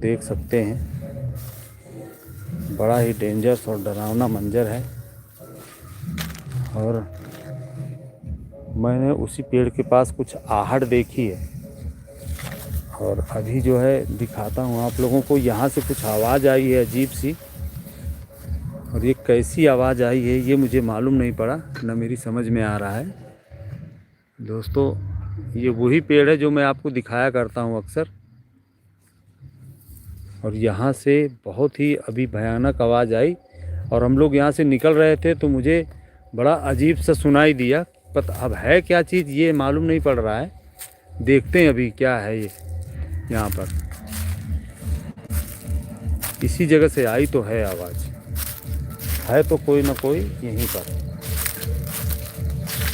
देख सकते हैं, बड़ा ही डेंजरस और डरावना मंजर है। और मैंने उसी पेड़ के पास कुछ आहट देखी है और अभी जो है दिखाता हूँ आप लोगों को। यहाँ से कुछ आवाज़ आई है अजीब सी, और ये कैसी आवाज़ आई है ये मुझे मालूम नहीं पड़ा, न मेरी समझ में आ रहा है। दोस्तों, ये वही पेड़ है जो मैं आपको दिखाया करता हूँ अक्सर, और यहाँ से बहुत ही अभी भयानक आवाज़ आई और हम लोग यहाँ से निकल रहे थे तो मुझे बड़ा अजीब सा सुनाई दिया। पता अब है क्या चीज़ ये मालूम नहीं पड़ रहा है, देखते हैं अभी क्या है ये। यहाँ पर इसी जगह से आई तो है आवाज़, है तो कोई ना कोई यहीं पर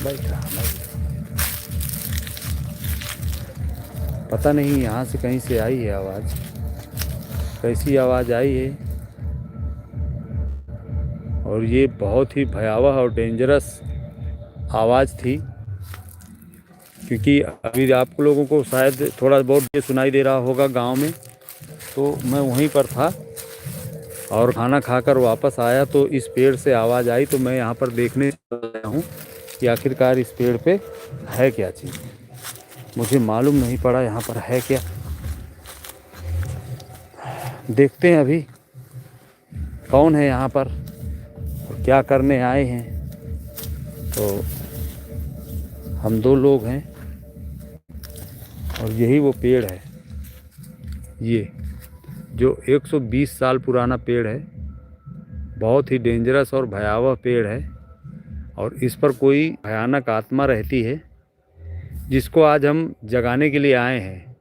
बैठा। पता नहीं यहाँ से कहीं से आई है आवाज़, कैसी आवाज़ आई है। और ये बहुत ही भयावह और डेंजरस आवाज़ थी, क्योंकि अभी आप लोगों को शायद थोड़ा बहुत ये सुनाई दे रहा होगा गांव में। तो मैं वहीं पर था और खाना खाकर वापस आया तो इस पेड़ से आवाज़ आई, तो मैं यहाँ पर देखने आया हूँ कि आखिरकार इस पेड़ पे है क्या चीज़। मुझे मालूम नहीं पड़ा यहाँ पर है क्या, देखते हैं अभी कौन है यहाँ पर और क्या करने आए हैं। तो हम दो लोग हैं और यही वो पेड़ है, ये जो 120 साल पुराना पेड़ है। बहुत ही डेंजरस और भयावह पेड़ है और इस पर कोई भयानक आत्मा रहती है जिसको आज हम जगाने के लिए आए हैं।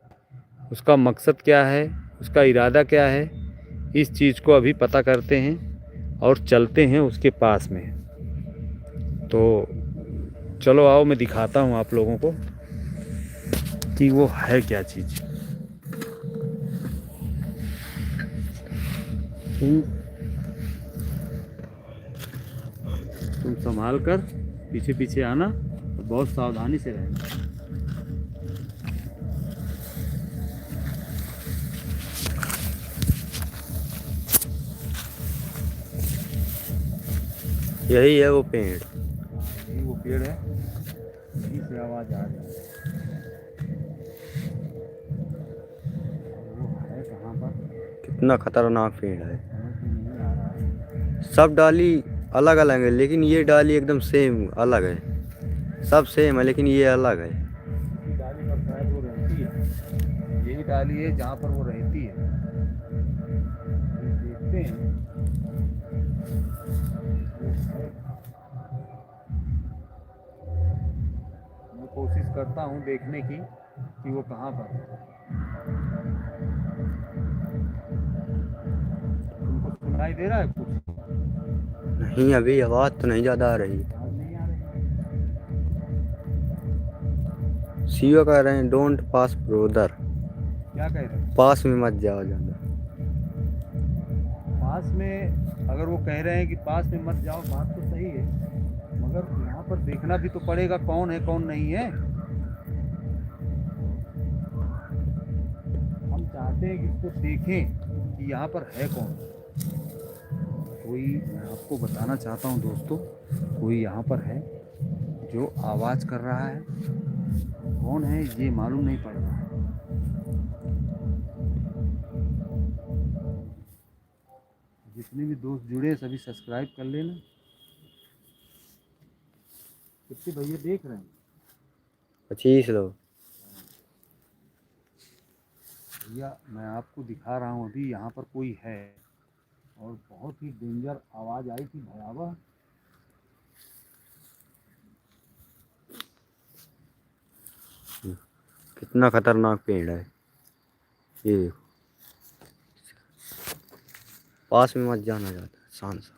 उसका मकसद क्या है, उसका इरादा क्या है, इस चीज़ को अभी पता करते हैं और चलते हैं उसके पास में। तो चलो आओ, मैं दिखाता हूँ आप लोगों को कि वो है क्या चीज़। तुम संभाल कर पीछे पीछे आना और बहुत सावधानी से रहना। यही है वो पेड़। यही वो पेड़ है, यहीं से आवाज़ आ रही है। वो है कहाँ पर, कितना खतरनाक पेड़ है। समझ में नहीं आ रहा है। सब डाली अलग अलग है, लेकिन ये डाली एकदम सेम अलग है। सब सेम है लेकिन ये अलग है। इसी डाली पर शायद वो रहती है, यही डाली है जहाँ पर वो रहती है। देखते हैं मैं कोशिश करता हूँ देखने की कि वो कहाँ पर है। तुमको सुनाई दे रहा है कुछ? नहीं, अभी आवाज़ तो नहीं ज़्यादा आ रही। आवाज नहीं आ रही है। सीओ कह रहे हैं डोंट पास ब्रोदर, क्या कह रहे हैं? पास में मत जाओ ज़्यादा। पास में अगर वो कह रहे हैं कि पास में मत जाओ, बात तो सही है, मगर यहाँ पर देखना भी तो पड़ेगा कौन है कौन नहीं है। हम चाहते हैं कि इसको देखें कि यहाँ पर है कौन। कोई, मैं आपको बताना चाहता हूँ दोस्तों, कोई यहाँ पर है जो आवाज़ कर रहा है। कौन है ये मालूम नहीं पड़ रहा है। जितने भी दोस्त जुड़े हैं सभी सब्सक्राइब कर लेना। कितने भैया देख रहे हैं? 25 लोग। भैया मैं आपको दिखा रहा हूँ अभी यहाँ पर कोई है और बहुत ही डेंजर आवाज़ आई थी, भयावह। कितना खतरनाक पेड़ है ये देखो। पास में मत जाना जाता, शान शान।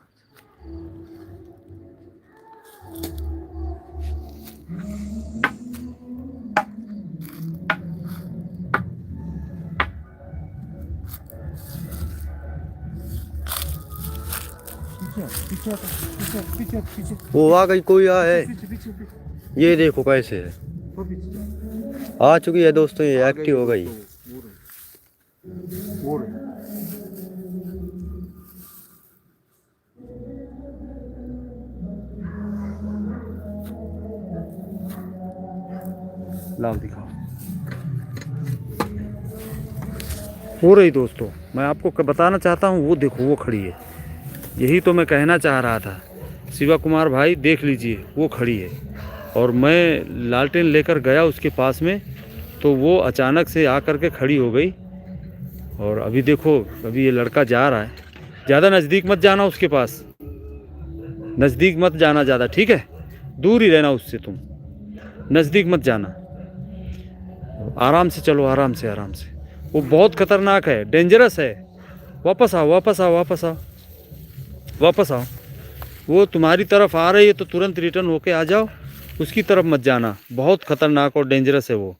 पीछे पीछे पीछे पीछे वो आ गई, कोई आ है। पीछे पीछे पीछे ये देखो कैसे है, पीछे। आ चुकी है दोस्तों, ये एक्टिव हो गई। और लाओ दिखाओ। हो रही दोस्तों, मैं आपको बताना चाहता हूँ, वो देखो वो खड़ी है। यही तो मैं कहना चाह रहा था। शिवा कुमार भाई देख लीजिए, वो खड़ी है। और मैं लालटेन लेकर गया उसके पास में, तो वो अचानक से आकर के खड़ी हो गई। और अभी देखो, अभी ये लड़का जा रहा है। ज़्यादा नज़दीक मत जाना उसके पास, नज़दीक मत जाना ज़्यादा, ठीक है? दूर ही रहना उससे, तुम नज़दीक मत जाना। आराम से चलो, आराम से आराम से। वो बहुत खतरनाक है, डेंजरस है। वापस आओ, वापस आओ, वापस आओ, वापस आओ। वो तुम्हारी तरफ आ रही है तो तुरंत रिटर्न होके आ जाओ, उसकी तरफ मत जाना। बहुत खतरनाक और डेंजरस है वो,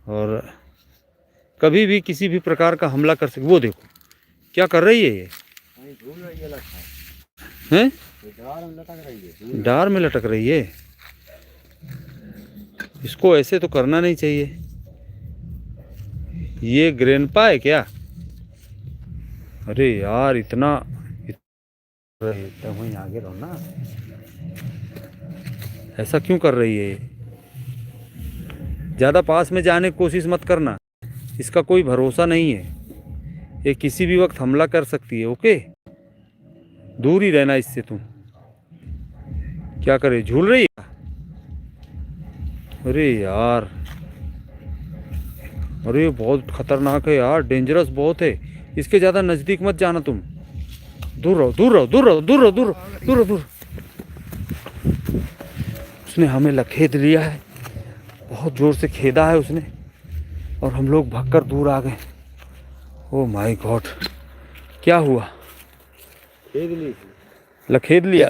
और कभी भी किसी भी प्रकार का हमला कर सके। वो देखो क्या कर रही है ये, हैं? डार में लटक रही है। इसको ऐसे तो करना नहीं चाहिए। ये ग्रैंडपा है क्या? अरे यार, इतना वहीं आगे रहो ना। ऐसा क्यों कर रही है? ज़्यादा पास में जाने की कोशिश मत करना, इसका कोई भरोसा नहीं है। ये किसी भी वक्त हमला कर सकती है। ओके, दूर ही रहना इससे तुम। क्या करे, झूल रही है? अरे यार, अरे बहुत खतरनाक है यार, डेंजरस बहुत है। इसके ज़्यादा नज़दीक मत जाना तुम। दूर रहो, दूर रहो, दूर रहो, दूर रहो, दूर दूर दूर। उसने हमें लखेद लिया है, बहुत ज़ोर से खेदा है उसने, और हम लोग भागकर दूर आ गए। ओह माय गॉड, क्या हुआ? लखेद लिया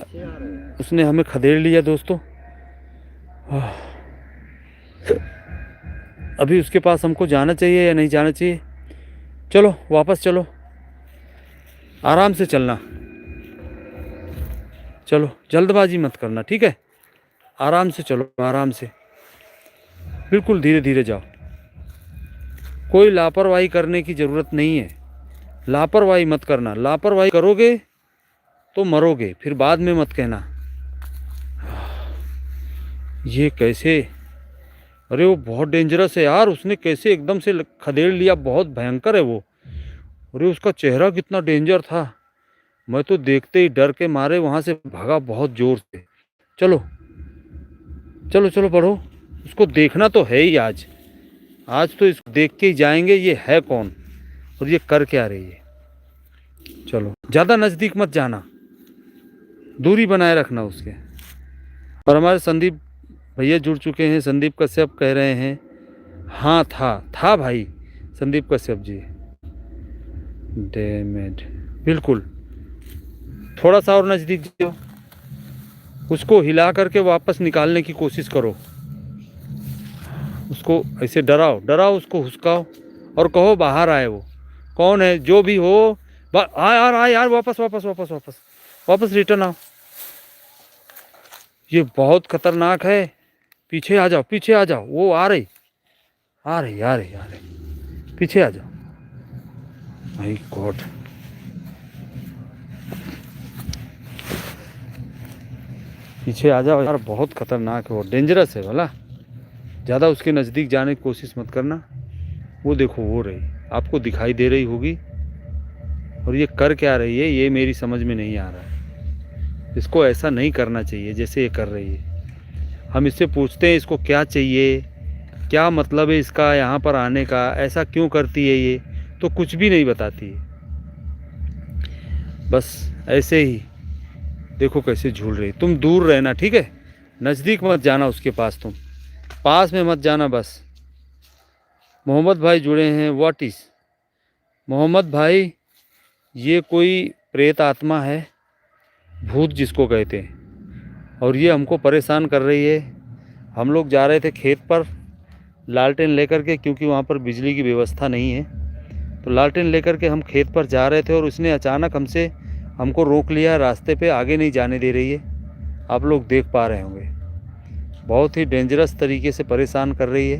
उसने, हमें खदेड़ लिया दोस्तों। अभी उसके पास हमको जाना चाहिए या नहीं जाना चाहिए? चलो वापस चलो, आराम से चलना। चलो, जल्दबाजी मत करना, ठीक है? आराम से चलो, आराम से, बिल्कुल धीरे धीरे जाओ। कोई लापरवाही करने की ज़रूरत नहीं है। लापरवाही मत करना, लापरवाही करोगे तो मरोगे, फिर बाद में मत कहना। ये कैसे? अरे वो बहुत डेंजरस है यार, उसने कैसे एकदम से खदेड़ लिया, बहुत भयंकर है वो। अरे उसका चेहरा कितना डेंजर था, मैं तो देखते ही डर के मारे वहाँ से भागा बहुत ज़ोर से। चलो चलो चलो, बढ़ो। उसको देखना तो है ही आज। आज तो इसको देख के ही जाएंगे, ये है कौन और ये कर क्या रही है। चलो, ज़्यादा नज़दीक मत जाना, दूरी बनाए रखना उसके। और हमारे संदीप भैया जुड़ चुके हैं। संदीप कश्यप कह रहे हैं, हाँ था भाई संदीप कश्यप जी। डैमेड, बिल्कुल। थोड़ा सा और नज़दीक जाओ, उसको हिला करके वापस निकालने की कोशिश करो। उसको ऐसे डराओ, डराओ उसको, हुसकाओ और कहो बाहर आए। वो कौन है, जो भी हो, आ यार, आ यार, वापस वापस वापस वापस वापस रिटर्न आओ। ये बहुत खतरनाक है। पीछे आ जाओ, पीछे आ जाओ, वो आ रही, आ रही, आ रही, आ रही, पीछे आ जाओ। माय गॉड, पीछे आ जाओ यार, बहुत खतरनाक है वो, डेंजरस है भला। ज़्यादा उसके नज़दीक जाने की कोशिश मत करना। वो देखो, वो रही, आपको दिखाई दे रही होगी। और ये कर क्या रही है, ये मेरी समझ में नहीं आ रहा है। इसको ऐसा नहीं करना चाहिए जैसे ये कर रही है। हम इससे पूछते हैं इसको क्या चाहिए, क्या मतलब है इसका यहाँ पर आने का, ऐसा क्यों करती है ये, तो कुछ भी नहीं बताती है। बस ऐसे ही देखो कैसे झूल रही। तुम दूर रहना, ठीक है? नज़दीक मत जाना उसके पास, तुम पास में मत जाना बस। मोहम्मद भाई जुड़े हैं। व्हाट इज़ मोहम्मद भाई? ये कोई प्रेत आत्मा है, भूत जिसको कहते हैं, और ये हमको परेशान कर रही है। हम लोग जा रहे थे खेत पर लालटेन लेकर के, क्योंकि वहाँ पर बिजली की व्यवस्था नहीं है। तो लालटेन लेकर के हम खेत पर जा रहे थे, और उसने अचानक हमको रोक लिया रास्ते पे, आगे नहीं जाने दे रही है। आप लोग देख पा रहे होंगे, बहुत ही डेंजरस तरीके से परेशान कर रही है,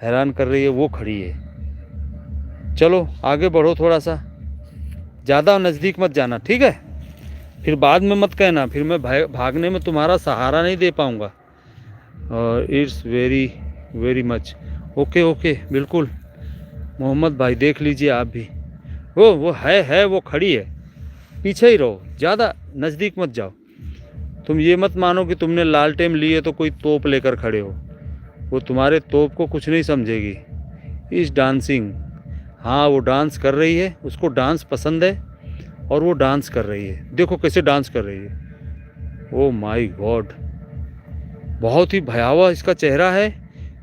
हैरान कर रही है। वो खड़ी है। चलो आगे बढ़ो थोड़ा सा, ज़्यादा नज़दीक मत जाना, ठीक है? फिर बाद में मत कहना, फिर मैं भागने में तुम्हारा सहारा नहीं दे पाऊँगा। और it's very very much. Okay okay, बिल्कुल मोहम्मद भाई, देख लीजिए आप भी। वो है, वो खड़ी है, पीछे ही रहो, ज़्यादा नज़दीक मत जाओ। तुम ये मत मानो कि तुमने लालटेन लिए तो कोई तोप लेकर खड़े हो, वो तुम्हारे तोप को कुछ नहीं समझेगी। इस डांसिंग, हाँ वो डांस कर रही है, उसको डांस पसंद है और वो डांस कर रही है। देखो कैसे डांस कर रही है। ओ माय गॉड, बहुत ही भयावह इसका चेहरा है।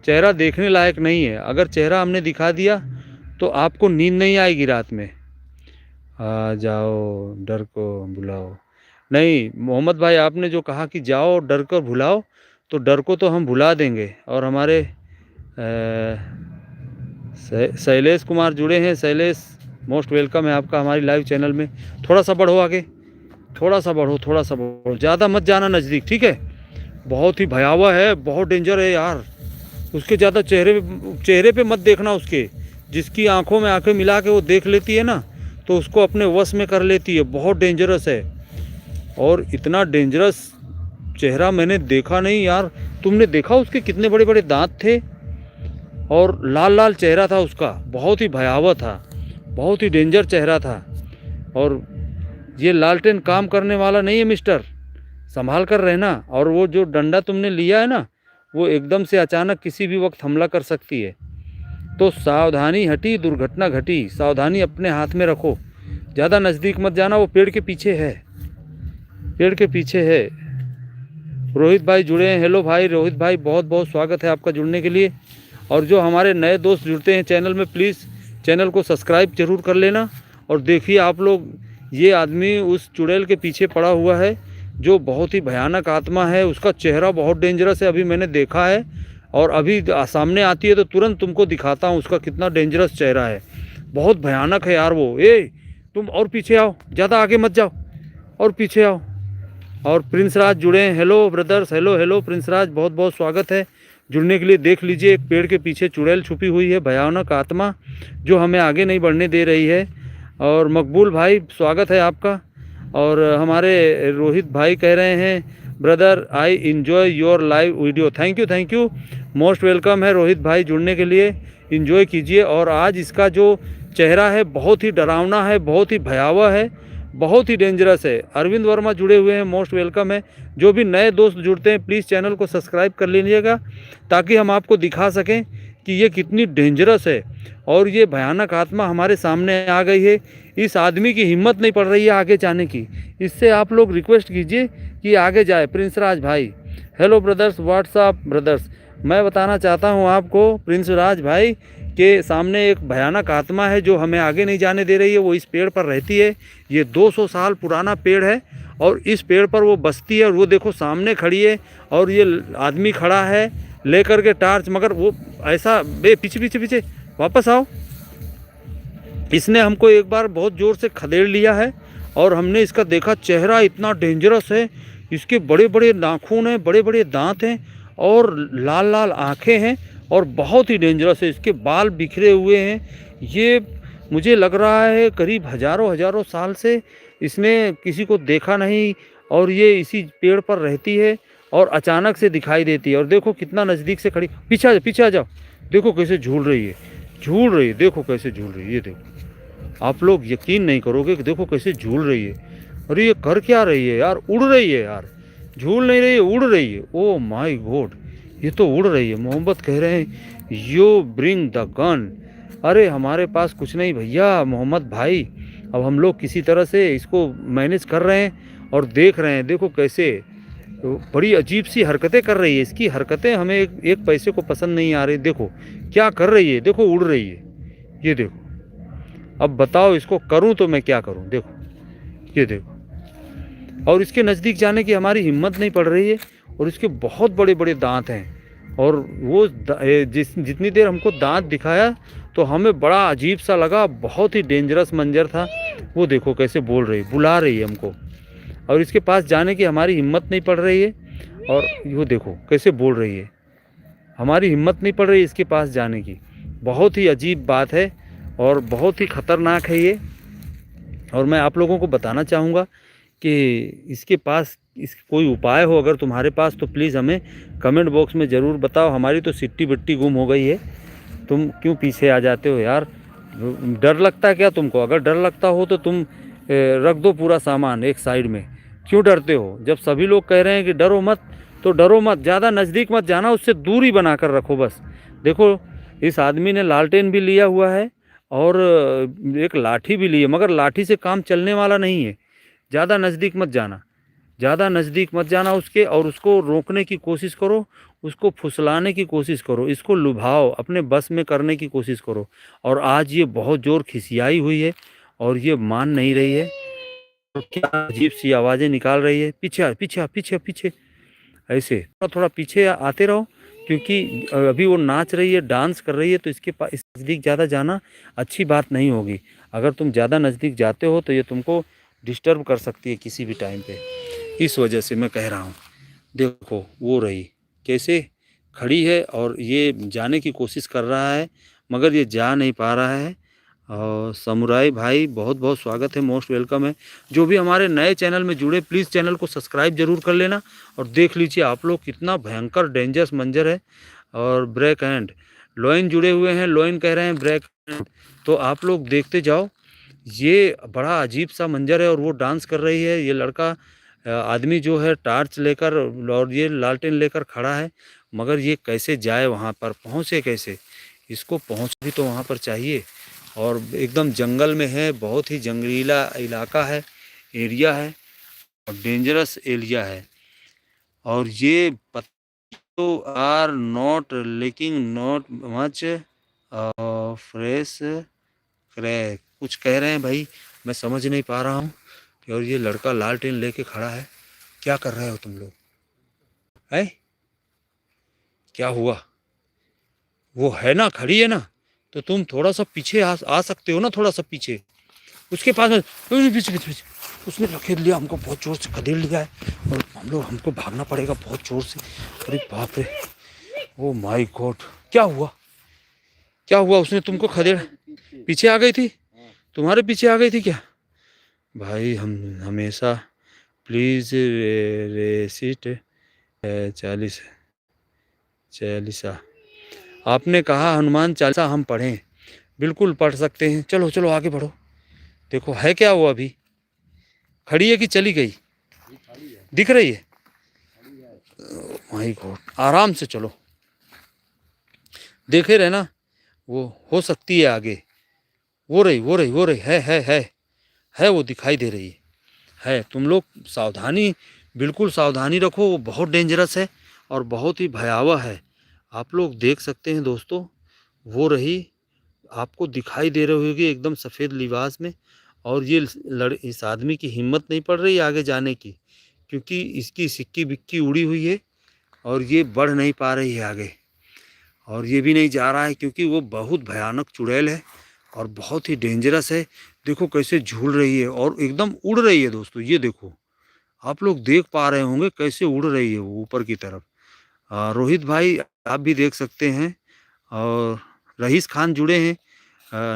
चेहरा देखने लायक नहीं है। अगर चेहरा हमने दिखा दिया तो आपको नींद नहीं आएगी रात में। आ जाओ डर को भुलाओ। नहीं मोहम्मद भाई, आपने जो कहा कि जाओ डर को भुलाओ, तो डर को तो हम भुला देंगे। और हमारे शैलेश कुमार जुड़े हैं। शैलेश, मोस्ट वेलकम है आपका हमारी लाइव चैनल में। थोड़ा सा बढ़ो आगे, थोड़ा सा बढ़ो, थोड़ा सा बढ़ो, ज़्यादा मत जाना नज़दीक, ठीक है। बहुत ही भयावह है, बहुत डेंजर है यार। उसके ज़्यादा चेहरे पे मत देखना उसके। जिसकी आंखों में आंखें मिला के वो देख लेती है ना, तो उसको अपने वश में कर लेती है। बहुत डेंजरस है, और इतना डेंजरस चेहरा मैंने देखा नहीं यार। तुमने देखा उसके कितने बड़े बड़े दांत थे और लाल लाल चेहरा था उसका, बहुत ही भयावह था, बहुत ही डेंजर चेहरा था। और ये लालटेन काम करने वाला नहीं है मिस्टर, संभाल कर रहना। और वो जो डंडा तुमने लिया है ना, वो एकदम से अचानक किसी भी वक्त हमला कर सकती है। तो सावधानी हटी, दुर्घटना घटी। सावधानी अपने हाथ में रखो, ज़्यादा नज़दीक मत जाना। वो पेड़ के पीछे है, पेड़ के पीछे है। रोहित भाई जुड़े हैं। हेलो भाई रोहित भाई, बहुत बहुत स्वागत है आपका जुड़ने के लिए। और जो हमारे नए दोस्त जुड़ते हैं चैनल में, प्लीज़ चैनल को सब्सक्राइब जरूर कर लेना। और देखिए आप लोग, ये आदमी उस चुड़ैल के पीछे पड़ा हुआ है जो बहुत ही भयानक आत्मा है। उसका चेहरा बहुत डेंजरस है, अभी मैंने देखा है। और अभी सामने आती है तो तुरंत तुमको दिखाता हूँ उसका कितना डेंजरस चेहरा है। बहुत भयानक है यार वो। तुम और पीछे आओ, ज़्यादा आगे मत जाओ, और पीछे आओ। और प्रिंस राज जुड़े हैं। Hello brothers, hello hello Prince Raj, बहुत बहुत स्वागत है जुड़ने के लिए। देख लीजिए, एक पेड़ के पीछे चुड़ैल छुपी हुई है, भयानक आत्मा जो हमें आगे नहीं बढ़ने दे रही है। और मकबूल भाई स्वागत है आपका। और हमारे रोहित भाई कह रहे हैं, brother I enjoy your live video. Thank you, most welcome है रोहित भाई जुड़ने के लिए। इन्जॉय कीजिए। और आज इसका जो चेहरा है बहुत ही डरावना है, बहुत ही भयावह है, बहुत ही डेंजरस है। अरविंद वर्मा जुड़े हुए हैं, मोस्ट वेलकम है। जो भी नए दोस्त जुड़ते हैं प्लीज़ चैनल को सब्सक्राइब कर लीजिएगा, ताकि हम आपको दिखा सकें कि ये कितनी डेंजरस है। और ये भयानक आत्मा हमारे सामने आ गई है। इस आदमी की हिम्मत नहीं पड़ रही है आगे जाने की। इससे आप लोग रिक्वेस्ट कीजिए कि आगे जाए। प्रिंस राज भाई, हेलो ब्रदर्स, व्हाट्सअप ब्रदर्स। मैं बताना चाहता हूँ आपको प्रिंस राज भाई के सामने एक भयानक आत्मा है जो हमें आगे नहीं जाने दे रही है। वो इस पेड़ पर रहती है। ये 200 साल पुराना पेड़ है और इस पेड़ पर वो बसती है। और वो देखो सामने खड़ी है और ये आदमी खड़ा है लेकर के टार्च, मगर वो ऐसा पीछे वापस आओ। इसने हमको एक बार बहुत ज़ोर से खदेड़ लिया है और हमने इसका देखा, चेहरा इतना डेंजरस है। इसके बड़े बड़े नाखून हैं, बड़े बड़े दांत हैं और लाल लाल आँखें हैं और बहुत ही डेंजरस है। इसके बाल बिखरे हुए हैं। ये मुझे लग रहा है करीब हज़ारों साल से इसने किसी को देखा नहीं और ये इसी पेड़ पर रहती है और अचानक से दिखाई देती है। और देखो कितना नज़दीक से खड़ी, पीछे आ जाओ। देखो कैसे झूल रही है, देखो कैसे झूल रही है। ये देखो, आप लोग यकीन नहीं करोगे कि देखो कैसे झूल रही है। अरे ये कर क्या रही है यार, उड़ रही है यार, झूल नहीं रही है, उड़ रही है। ओ माय गॉड, ये तो उड़ रही है। मोहम्मद कह रहे हैं यू ब्रिंग द गन। अरे हमारे पास कुछ नहीं भैया मोहम्मद भाई, अब हम लोग किसी तरह से इसको मैनेज कर रहे हैं और देख रहे हैं। देखो कैसे बड़ी अजीब सी हरकतें कर रही है। इसकी हरकतें हमें एक पैसे को पसंद नहीं आ रही। देखो क्या कर रही है, देखो उड़ रही है। ये देखो, अब बताओ इसको करूं तो मैं क्या करूं। देखो ये देखो, और इसके नज़दीक जाने की हमारी हिम्मत नहीं पड़ रही है। और इसके बहुत बड़े बड़े दांत हैं। और वो जितनी देर हमको दांत दिखाया तो हमें बड़ा अजीब सा लगा, बहुत ही डेंजरस मंजर था। वो देखो कैसे बोल रही, बुला रही है हमको, और इसके पास जाने की हमारी हिम्मत नहीं पड़ रही है। और वो देखो कैसे बोल रही है, हमारी हिम्मत नहीं पड़ रही इसके पास जाने की। बहुत ही अजीब बात है और बहुत ही ख़तरनाक है ये। और मैं आप लोगों को बताना चाहूँगा कि इसके पास इसका कोई उपाय हो अगर तुम्हारे पास तो प्लीज़ हमें कमेंट बॉक्स में ज़रूर बताओ। हमारी तो सिट्टी बिट्टी गुम हो गई है, तुम क्यों पीछे आ जाते हो यार? डर लगता है क्या तुमको? अगर डर लगता हो तो तुम रख दो पूरा सामान एक साइड में। क्यों डरते हो? जब सभी लोग कह रहे हैं कि डरो मत, तो डरो मत, ज़्यादा नज़दीक मत जाना, उससे दूरी बना कर रखो बस। देखो, इस आदमी ने लालटेन भी लिया हुआ है और एक लाठी भी ली है, मगर लाठी से काम चलने वाला नहीं है। ज़्यादा नज़दीक मत जाना, ज़्यादा नज़दीक मत जाना उसके, और उसको रोकने की कोशिश करो, उसको फुसलाने की कोशिश करो, इसको लुभाओ, अपने बस में करने की कोशिश करो। और आज ये बहुत ज़ोर खिसियाई हुई है और ये मान नहीं रही है, और क्या अजीब सी आवाज़ें निकाल रही है। पीछे आ, पीछे आ, पीछे पीछे, ऐसे थोड़ा थोड़ा पीछे आते रहो, क्योंकि अभी वो नाच रही है, डांस कर रही है, तो इसके पास इस नज़दीक ज़्यादा जाना अच्छी बात नहीं होगी। अगर तुम ज़्यादा नज़दीक जाते हो तो ये तुमको डिस्टर्ब कर सकती है किसी भी टाइम पे। इस वजह से मैं कह रहा हूँ। देखो वो रही कैसे खड़ी है, और ये जाने की कोशिश कर रहा है मगर ये जा नहीं पा रहा है। और समुराई भाई बहुत बहुत स्वागत है, मोस्ट वेलकम है। जो भी हमारे नए चैनल में जुड़े, प्लीज़ चैनल को सब्सक्राइब जरूर कर लेना। और देख लीजिए आप लोग, कितना भयंकर डेंजरस मंजर है। और ब्रेक हैंड लोइन जुड़े हुए हैं, लोइन कह रहे हैं ब्रेक हैंड, तो आप लोग देखते जाओ। ये बड़ा अजीब सा मंजर है, और वो डांस कर रही है। ये लड़का आदमी जो है टार्च लेकर और ये लालटेन लेकर खड़ा है, मगर ये कैसे जाए वहाँ पर, पहुँचे कैसे? इसको पहुँच भी तो वहाँ पर चाहिए। और एकदम जंगल में है, बहुत ही जंगलीला इलाका है, एरिया है, और डेंजरस एरिया है। और ये तो are not liking not much fresh crack, कुछ कह रहे हैं भाई, मैं समझ नहीं पा रहा हूँ। और ये लड़का लालटेन लेके खड़ा है, क्या कर रहे हो तुम लोग? है क्या हुआ? वो है ना, खड़ी है ना, तो तुम थोड़ा सा पीछे आ सकते हो ना, थोड़ा सा पीछे उसके पास में। पीछे पीछे पीछे उसने रखेल लिया, हमको बहुत जोर से खदेड़ लिया है, और हमको भागना पड़ेगा बहुत जोर से। अरे बाप रे, ओ माय गॉड, क्या हुआ? क्या हुआ? उसने तुमको खदेड़, पीछे आ गई थी? तुम्हारे पीछे आ गई थी क्या? भाई हम हमेशा प्लीज़ रेसिट 40 चालीसा, आपने कहा हनुमान चालीसा हम पढ़ें, बिल्कुल पढ़ सकते हैं। चलो चलो आगे बढ़ो। देखो है क्या वो, अभी खड़ी है कि चली गई? दिख रही है? माय गॉड, आराम से चलो, देखे रहना, वो हो सकती है आगे। वो रही वो रही वो रही, है वो दिखाई दे रही है। तुम लोग सावधानी, बिल्कुल सावधानी रखो, वो बहुत डेंजरस है और बहुत ही भयावह है। आप लोग देख सकते हैं दोस्तों, वो रही, आपको दिखाई दे रही होगी एकदम सफ़ेद लिबास में। और ये इस आदमी की हिम्मत नहीं पड़ रही आगे जाने की, क्योंकि इसकी सिक्की बिक्की उड़ी हुई है, और ये बढ़ नहीं पा रही है आगे। और ये भी नहीं जा रहा है, क्योंकि वो बहुत भयानक चुड़ैल है और बहुत ही डेंजरस है। देखो कैसे झूल रही है और एकदम उड़ रही है दोस्तों, ये देखो, आप लोग देख पा रहे होंगे कैसे उड़ रही है वो ऊपर की तरफ। रोहित भाई आप भी देख सकते हैं, और रईस खान जुड़े हैं,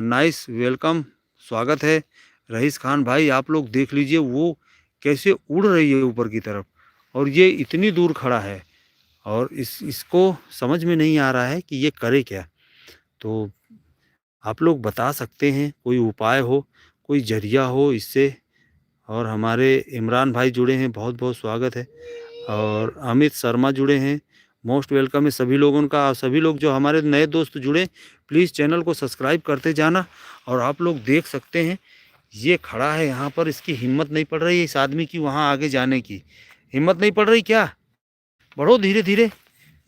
नाइस वेलकम, स्वागत है रईस खान भाई। आप लोग देख लीजिए वो कैसे उड़ रही है ऊपर की तरफ, और ये इतनी दूर खड़ा है, और इसको समझ में नहीं आ रहा है कि ये करे क्या। तो आप लोग बता सकते हैं, कोई उपाय हो, कोई जरिया हो इससे। और हमारे इमरान भाई जुड़े हैं, बहुत बहुत स्वागत है। और अमित शर्मा जुड़े हैं, मोस्ट वेलकम है सभी लोगों का। सभी लोग जो हमारे नए दोस्त जुड़े, प्लीज़ चैनल को सब्सक्राइब करते जाना। और आप लोग देख सकते हैं, ये खड़ा है यहाँ पर, इसकी हिम्मत नहीं पड़ रही है इस आदमी की वहाँ आगे जाने की। हिम्मत नहीं पड़ रही क्या? बढ़ो धीरे धीरे,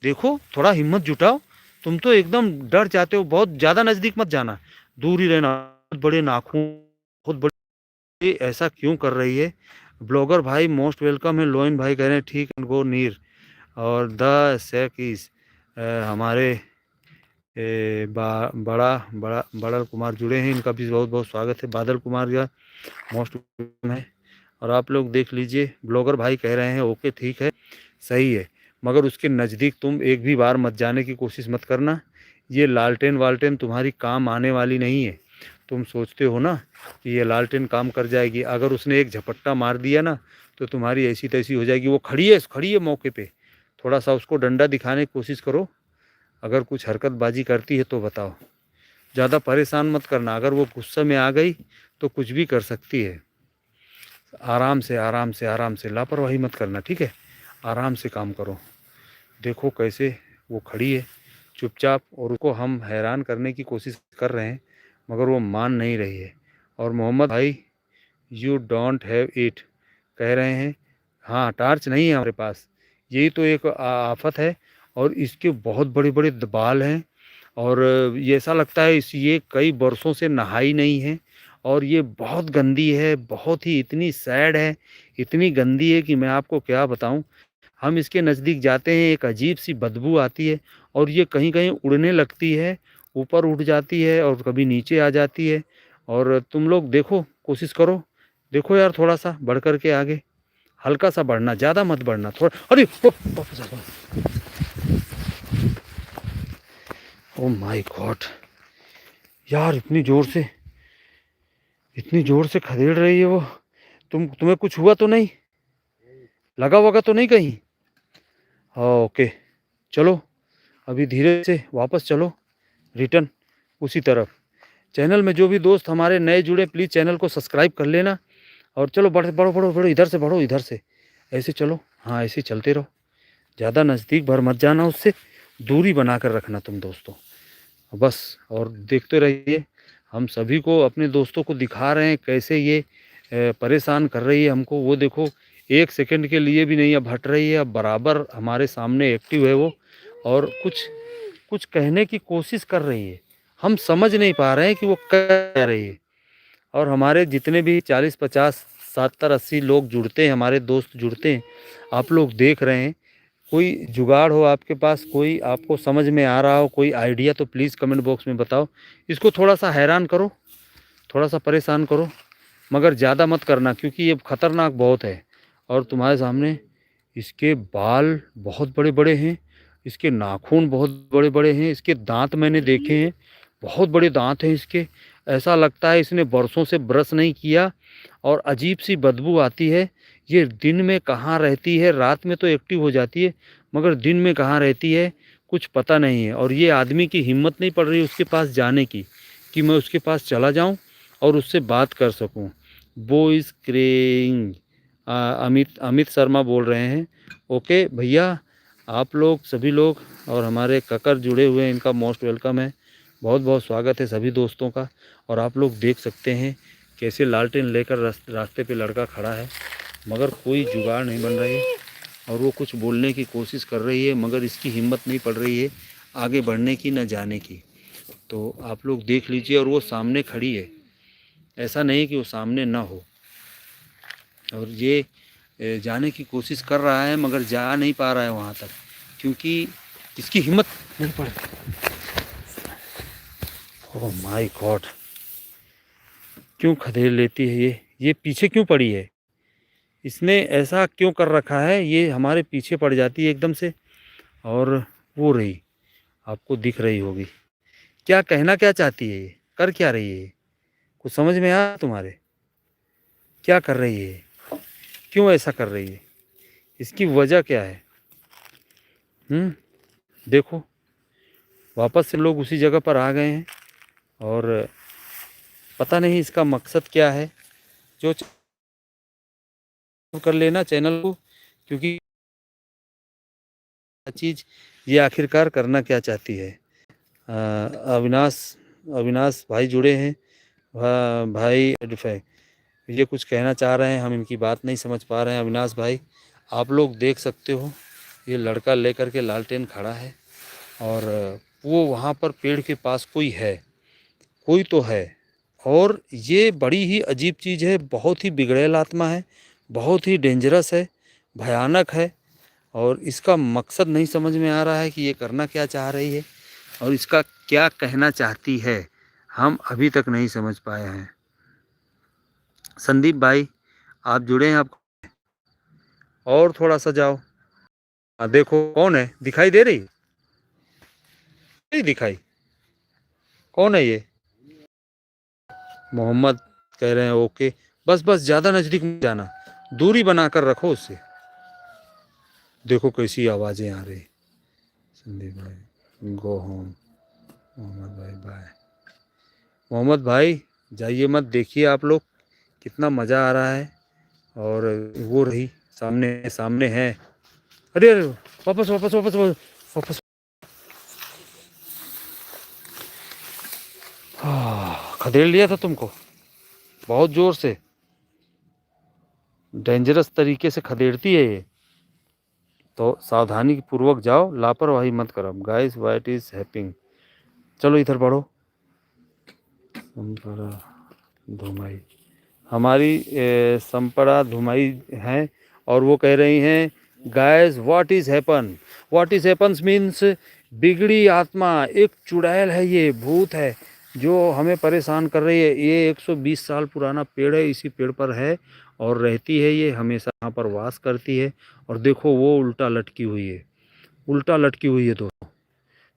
देखो थोड़ा हिम्मत जुटाओ। तुम तो एकदम डर जाते हो, बहुत ज़्यादा नज़दीक मत जाना, दूर ही रहना। बहुत बड़े नाखून, बहुत बड़े, ये ऐसा क्यों कर रही है? ब्लॉगर भाई मोस्ट वेलकम है, लोइन भाई कह रहे हैं ठीक है, गो नीर। और द सेकिस हमारे बड़ा कुमार जुड़े हैं, इनका भी बहुत बहुत स्वागत है। बादल कुमार का मोस्ट वेलकम है। और आप लोग देख लीजिए, ब्लॉगर भाई कह रहे हैं ओके ठीक है, सही है, मगर उसके नज़दीक तुम एक भी बार मत जाने की कोशिश मत करना। ये लालटेन वालटेन तुम्हारी काम आने वाली नहीं है। तुम सोचते हो ना कि ये लालटेन काम कर जाएगी, अगर उसने एक झपट्टा मार दिया ना तो तुम्हारी ऐसी तैसी हो जाएगी। वो खड़ी है मौके पे, थोड़ा सा उसको डंडा दिखाने की कोशिश करो, अगर कुछ हरकतबाजी करती है तो बताओ। ज़्यादा परेशान मत करना, अगर वो गुस्से में आ गई तो कुछ भी कर सकती है। आराम से आराम से आराम से, लापरवाही मत करना, ठीक है? आराम से काम करो। देखो कैसे वो खड़ी है चुपचाप, और उसको हम हैरान करने की कोशिश कर रहे हैं मगर वो मान नहीं रही है। और मोहम्मद भाई, यू डोंट हैव इट कह रहे हैं। हाँ, टार्च नहीं है हमारे पास, यही तो एक आफत है। और इसके बहुत बड़े बड़े बाल हैं, और ये ऐसा लगता है ये कई बरसों से नहाई नहीं है, और ये बहुत गंदी है, बहुत ही इतनी सैड है, इतनी गंदी है कि मैं आपको क्या बताऊं। हम इसके नज़दीक जाते हैं, एक अजीब सी बदबू आती है, और ये कहीं कहीं उड़ने लगती है, ऊपर उठ जाती है और कभी नीचे आ जाती है। और तुम लोग देखो, कोशिश करो, देखो यार, थोड़ा सा बढ़ कर के आगे, हल्का सा बढ़ना, ज़्यादा मत बढ़ना, थोड़ा। अरे ओ माय गॉड यार, इतनी ज़ोर से खदेड़ रही है वो। तुम्हें कुछ हुआ तो नहीं? लगा वगा तो नहीं कहीं? हाँ, ओके, चलो अभी धीरे से वापस चलो, रिटर्न उसी तरफ। चैनल में जो भी दोस्त हमारे नए जुड़े, प्लीज़ चैनल को सब्सक्राइब कर लेना। और चलो बढ़ो बढ़ो बढ़ो, इधर से बढ़ो, इधर से, ऐसे चलो, हाँ ऐसे चलते रहो, ज़्यादा नज़दीक भर मत जाना, उससे दूरी बना कर रखना तुम दोस्तों, बस। और देखते रहिए, हम सभी को, अपने दोस्तों को दिखा रहे हैं कैसे ये परेशान कर रही है हमको। वो देखो, एक सेकंड के लिए भी नहीं अब हट रही है, अब बराबर हमारे सामने एक्टिव है वो, और कुछ कुछ कहने की कोशिश कर रही है। हम समझ नहीं पा रहे हैं कि वो कह रही है। और हमारे जितने भी 40 50 70 80 लोग जुड़ते हैं, हमारे दोस्त जुड़ते हैं, आप लोग देख रहे हैं, कोई जुगाड़ हो आपके पास, कोई आपको समझ में आ रहा हो, कोई आइडिया, तो प्लीज़ कमेंट बॉक्स में बताओ। इसको थोड़ा सा हैरान करो, थोड़ा सा परेशान करो, मगर ज़्यादा मत करना, क्योंकि ये ख़तरनाक बहुत है। और तुम्हारे सामने इसके बाल बहुत बड़े बड़े हैं, इसके नाखून बहुत बड़े बड़े हैं, इसके दांत मैंने देखे हैं, बहुत बड़े दांत हैं इसके। ऐसा लगता है इसने बरसों से ब्रश नहीं किया, और अजीब सी बदबू आती है। ये दिन में कहाँ रहती है, रात में तो एक्टिव हो जाती है, मगर दिन में कहाँ रहती है कुछ पता नहीं है। और ये आदमी की हिम्मत नहीं पड़ रही उसके पास जाने की, कि मैं उसके पास चला जाऊं और उससे बात कर सकूं। वो इज़ क्रेइंग। अमित अमित शर्मा बोल रहे हैं। ओके भैया, आप लोग सभी लोग और हमारे ककर जुड़े हुए हैं, इनका मोस्ट वेलकम है, बहुत बहुत स्वागत है सभी दोस्तों का। और आप लोग देख सकते हैं कैसे लालटेन लेकर रास्ते पे लड़का खड़ा है, मगर कोई जुगाड़ नहीं बन रही है। और वो कुछ बोलने की कोशिश कर रही है, मगर इसकी हिम्मत नहीं पड़ रही है आगे बढ़ने की, न जाने की। तो आप लोग देख लीजिए, और वो सामने खड़ी है, ऐसा नहीं कि वो सामने ना हो। और ये जाने की कोशिश कर रहा है, मगर जा नहीं पा रहा है वहाँ तक, क्योंकि इसकी हिम्मत नहीं पड़ रही। ओह माय गॉड, क्यों खदेड़ लेती है ये पीछे क्यों पड़ी है? इसने ऐसा क्यों कर रखा है, ये हमारे पीछे पड़ जाती है एकदम से। और वो रही, आपको दिख रही होगी, क्या कहना क्या चाहती है ये, कर क्या रही है ये? कुछ समझ में आया तुम्हारे? क्या कर रही है ये? क्यों ऐसा कर रही है? इसकी वजह क्या है? देखो, वापस से लोग उसी जगह पर आ गए हैं, और पता नहीं इसका मकसद क्या है। जो कर लेना चैनल को, क्योंकि चीज़ ये आखिरकार करना क्या चाहती है। अविनाश अविनाश भाई जुड़े हैं, भाई ये कुछ कहना चाह रहे हैं, हम इनकी बात नहीं समझ पा रहे हैं। अविनाश भाई, आप लोग देख सकते हो, ये लड़का लेकर के लालटेन खड़ा है, और वो वहाँ पर पेड़ के पास कोई तो है। और ये बड़ी ही अजीब चीज़ है, बहुत ही बिगड़ैल आत्मा है, बहुत ही डेंजरस है, भयानक है। और इसका मकसद नहीं समझ में आ रहा है कि ये करना क्या चाह रही है, और इसका क्या कहना चाहती है, हम अभी तक नहीं समझ पाए हैं। संदीप भाई, आप जुड़े हैं, आप और थोड़ा सा जाओ। देखो कौन है, दिखाई दे रही? नहीं दिखाई, कौन है ये? मोहम्मद कह रहे हैं ओके। बस बस ज़्यादा नज़दीक मत जाना, दूरी बनाकर रखो उससे। देखो कैसी आवाज़ें आ रही। संदीप भाई गो होम। मोहम्मद भाई बाय। मोहम्मद भाई जाइए मत, देखिए आप लोग कितना मज़ा आ रहा है। और वो रही सामने सामने है। अरे अरे वापस वापस वापस वापस वापस। खदेड़ लिया था तुमको बहुत ज़ोर से, डेंजरस तरीके से खदेड़ती है ये, तो सावधानी पूर्वक जाओ, लापरवाही मत करो। Guys what is happening. चलो इधर बढ़ो। संपरा धुमाई हमारी संपरा धुमाई हैं, और वो कह रही हैं guys what is happen. What is happens means बिगड़ी आत्मा, एक चुड़ैल है, ये भूत है जो हमें परेशान कर रही है। ये 120 साल पुराना पेड़ है, इसी पेड़ पर है और रहती है, ये हमेशा यहाँ पर वास करती है। और देखो वो उल्टा लटकी हुई है, उल्टा लटकी हुई है दोस्तों,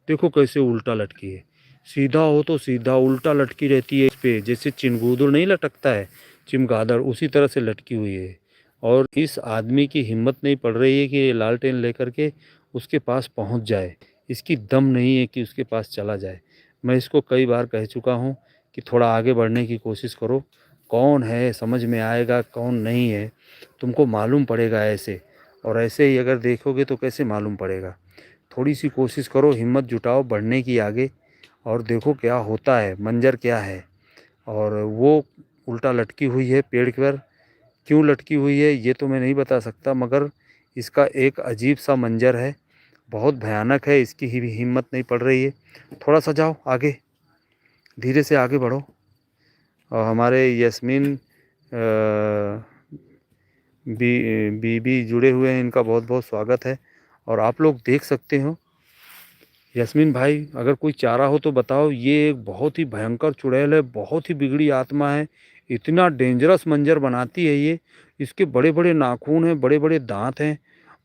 देखो कैसे उल्टा लटकी है। सीधा हो तो सीधा, उल्टा लटकी रहती है इस पे, जैसे चिनगुदड़ नहीं लटकता है, चिमगादड़, उसी तरह से लटकी हुई है। और इस आदमी की हिम्मत नहीं पड़ रही है कि ये लालटेन लेकर के उसके पास पहुंच जाए, इसकी दम नहीं है कि उसके पास चला जाए। मैं इसको कई बार कह चुका हूं कि थोड़ा आगे बढ़ने की कोशिश करो, कौन है समझ में आएगा, कौन नहीं है तुमको मालूम पड़ेगा ऐसे। और ऐसे ही अगर देखोगे तो कैसे मालूम पड़ेगा। थोड़ी सी कोशिश करो, हिम्मत जुटाओ बढ़ने की आगे, और देखो क्या होता है, मंजर क्या है। और वो उल्टा लटकी हुई है पेड़ पर, क्यों लटकी हुई है ये तो मैं नहीं बता सकता, मगर इसका एक अजीब सा मंजर है, बहुत भयानक है, इसकी ही हिम्मत नहीं पड़ रही है। थोड़ा सा जाओ आगे, धीरे से आगे बढ़ो। और हमारे यस्मीन बीबी जुड़े हुए हैं, इनका बहुत बहुत स्वागत है। और आप लोग देख सकते हो यस्मीन भाई, अगर कोई चारा हो तो बताओ। ये एक बहुत ही भयंकर चुड़ैल है, बहुत ही बिगड़ी आत्मा है, इतना डेंजरस मंजर बनाती है ये। इसके बड़े बड़े नाखून हैं, बड़े बड़े दांत हैं,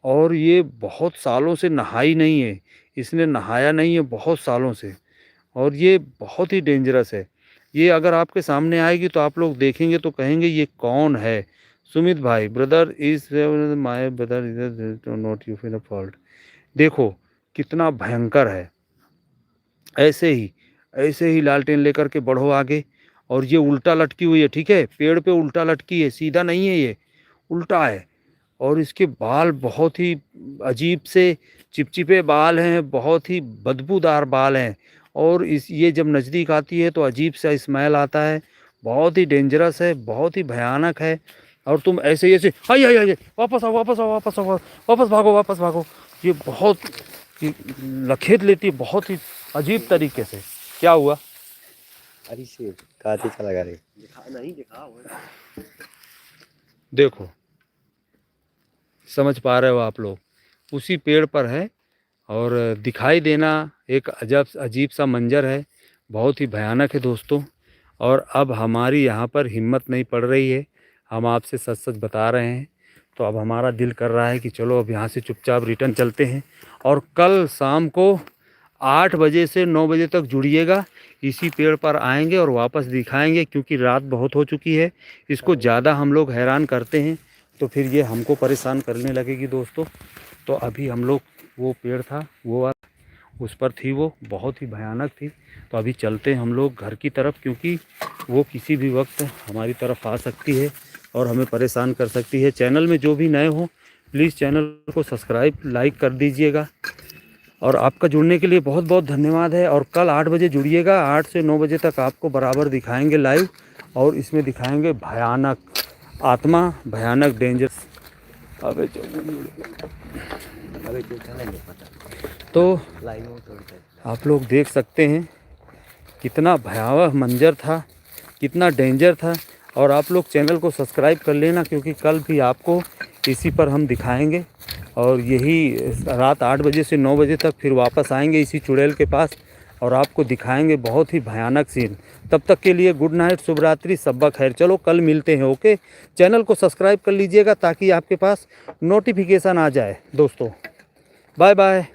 और ये बहुत सालों से नहाई नहीं है, इसने नहाया नहीं है बहुत सालों से, और ये बहुत ही डेंजरस है। ये अगर आपके सामने आएगी तो आप लोग देखेंगे तो कहेंगे ये कौन है। सुमित भाई brother is my brother is not you for the fault. देखो कितना भयंकर है। ऐसे ही लालटेन लेकर के बढ़ो आगे। और ये उल्टा लटकी हुई है, ठीक है, पेड़ पे उल्टा लटकी है, सीधा नहीं है, ये उल्टा है। और इसके बाल बहुत ही अजीब से चिपचिपे बाल हैं, बहुत ही बदबूदार बाल हैं। और इस ये जब नज़दीक आती है तो अजीब सा स्मेल आता है, बहुत ही डेंजरस है, बहुत ही भयानक है। और तुम ऐसे ही ऐसे हाय हाय हाय, वापस आओ वापस आओ वापस आओ, वापस भागो वापस भागो। ये बहुत ये लखेत लेती है बहुत ही अजीब तरीके से। क्या हुआ? अरे से काते चला गा रे। देखो समझ पा रहे हो आप लोग, उसी पेड़ पर है, और दिखाई देना एक अजीब सा मंजर है, बहुत ही भयानक है दोस्तों। और अब हमारी यहाँ पर हिम्मत नहीं पड़ रही है, हम आपसे सच सच बता रहे हैं। तो अब हमारा दिल कर रहा है कि चलो अब यहाँ से चुपचाप रिटर्न चलते हैं। और कल शाम को 8 बजे से 9 बजे तक जुड़िएगा, इसी पेड़ पर आएंगे और वापस दिखाएंगे, क्योंकि रात बहुत हो चुकी है, इसको ज़्यादा हम लोग हैरान करते हैं तो फिर ये हमको परेशान करने लगेगी दोस्तों। तो अभी हम लोग, वो पेड़ था वो उस पर थी, वो बहुत ही भयानक थी। तो अभी चलते हैं हम लोग घर की तरफ, क्योंकि वो किसी भी वक्त हमारी तरफ आ सकती है और हमें परेशान कर सकती है। चैनल में जो भी नए हो प्लीज़ चैनल को सब्सक्राइब लाइक कर दीजिएगा। और आपका जुड़ने के लिए बहुत बहुत धन्यवाद है। और कल 8 बजे जुड़िएगा, 8 से 9 बजे तक आपको बराबर दिखाएंगे लाइव, और इसमें दिखाएंगे भयानक आत्मा, भयानक डेंजरस। अबे तो आप लोग देख सकते हैं कितना भयावह मंजर था, कितना डेंजर था। और आप लोग चैनल को सब्सक्राइब कर लेना, क्योंकि कल भी आपको इसी पर हम दिखाएंगे। और यही रात 8 बजे से 9 बजे तक फिर वापस आएंगे इसी चुड़ैल के पास, और आपको दिखाएंगे बहुत ही भयानक सीन। तब तक के लिए गुड नाइट, शुभ रात्रि, सब्बा खैर। चलो कल मिलते हैं, ओके। चैनल को सब्सक्राइब कर लीजिएगा ताकि आपके पास नोटिफिकेशन आ जाए दोस्तों। Bye bye.